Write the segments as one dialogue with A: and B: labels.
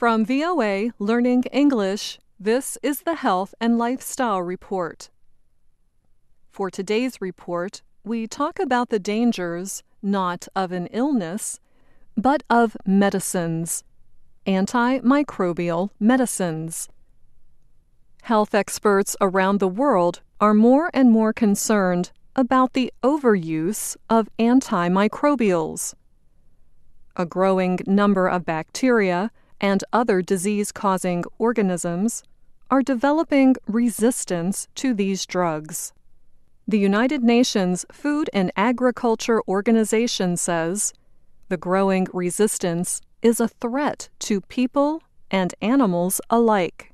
A: From VOA Learning English, this is the Health and Lifestyle Report. For today's report, we talk about the dangers not of an illness, but of medicines, antimicrobial medicines. Health experts around the world are more and more concerned about the overuse of antimicrobials. A growing number of bacteria and other disease-causing organisms are developing resistance to these drugs. The United Nations Food and Agriculture Organization says the growing resistance is a threat to people and animals alike.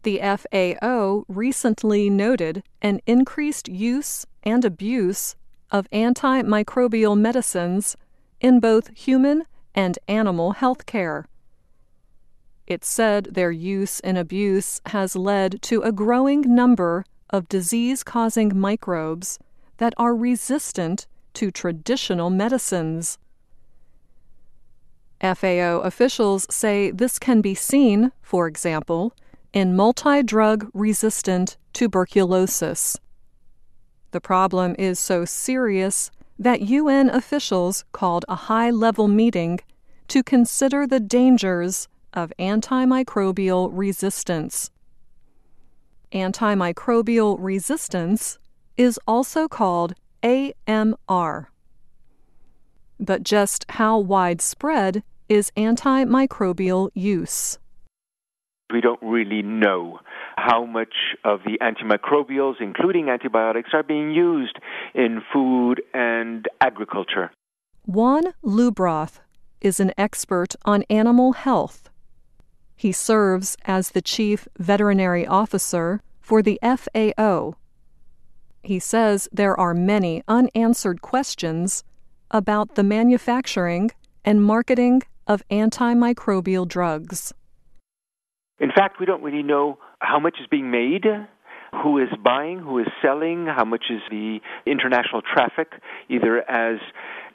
A: The FAO recently noted an increased use and abuse of antimicrobial medicines in both human and animal health care. It said their use and abuse has led to a growing number of disease-causing microbes that are resistant to traditional medicines. FAO officials say this can be seen, for example, in multi-drug-resistant tuberculosis. The problem is so serious that UN officials called a high-level meeting to consider the dangers of antimicrobial resistance. Antimicrobial resistance is also called AMR. But just how widespread is antimicrobial use?
B: We don't really know how much of the antimicrobials, including antibiotics, are being used in food and agriculture.
A: Juan Lubroth is an expert on animal health. He serves as the chief veterinary officer for the FAO. He says there are many unanswered questions about the manufacturing and marketing of antimicrobial drugs.
B: In fact, we don't really know how much is being made, who is buying, who is selling, how much is the international traffic, either as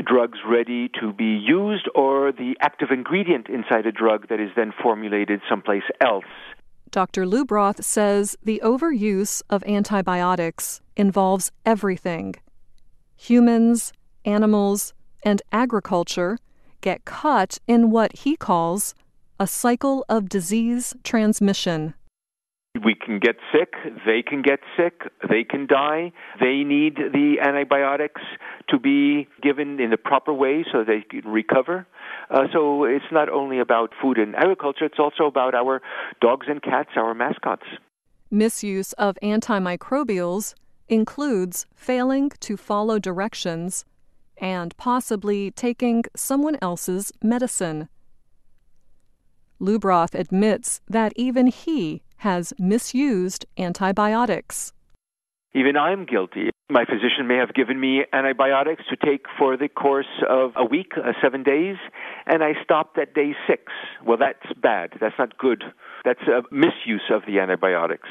B: drugs ready to be used or the active ingredient inside a drug that is then formulated someplace else.
A: Dr. Lubroth says the overuse of antibiotics involves everything. Humans, animals, and agriculture get caught in what he calls a cycle of disease transmission.
B: We can get sick, they can get sick, they can die. They need the antibiotics to be given in the proper way so they can recover. So it's not only about food and agriculture, it's also about our dogs and cats, our mascots.
A: Misuse of antimicrobials includes failing to follow directions and possibly taking someone else's medicine. Lubroth admits that even he has misused antibiotics.
B: Even I'm guilty. My physician may have given me antibiotics to take for the course of a week, 7 days, and I stopped at day 6. Well, that's bad. That's not good. That's a misuse of the antibiotics.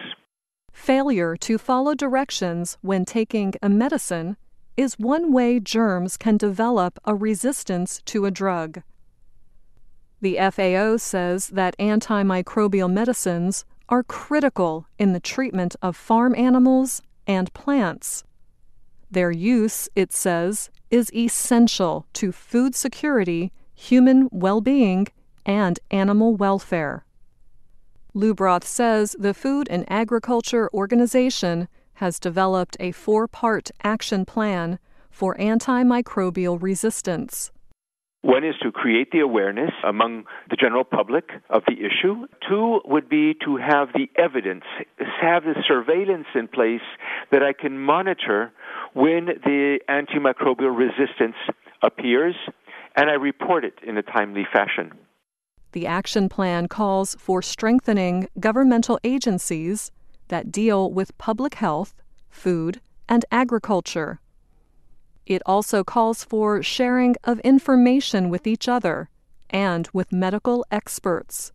A: Failure to follow directions when taking a medicine is one way germs can develop a resistance to a drug. The FAO says that antimicrobial medicines are critical in the treatment of farm animals and plants. Their use, it says, is essential to food security, human well-being, and animal welfare. Lubroth says the Food and Agriculture Organization has developed a 4-part action plan for antimicrobial resistance.
B: One is to create the awareness among the general public of the issue. 2 would be to have the evidence, have the surveillance in place that I can monitor when the antimicrobial resistance appears, and I report it in a timely fashion.
A: The action plan calls for strengthening governmental agencies that deal with public health, food, and agriculture. It also calls for sharing of information with each other and with medical experts.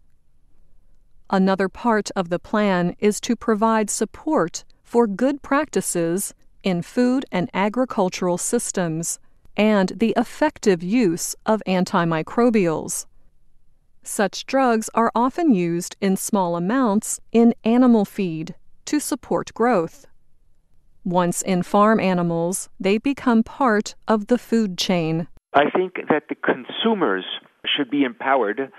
A: Another part of the plan is to provide support for good practices in food and agricultural systems and the effective use of antimicrobials. Such drugs are often used in small amounts in animal feed to support growth. Once in farm animals, they become part of the food chain.
B: I think that the consumers should be empowered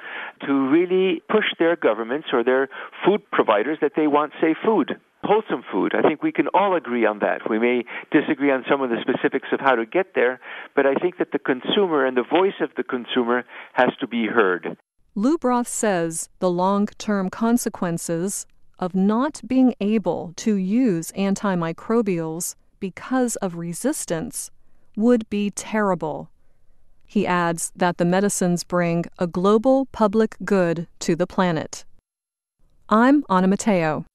B: to really push their governments or their food providers that they want safe food, wholesome food. I think we can all agree on that. We may disagree on some of the specifics of how to get there, but I think that the consumer and the voice of the consumer has to be heard.
A: Lubroth says the long-term consequences of not being able to use antimicrobials because of resistance would be terrible. He adds that the medicines bring a global public good to the planet. I'm Anna Matteo.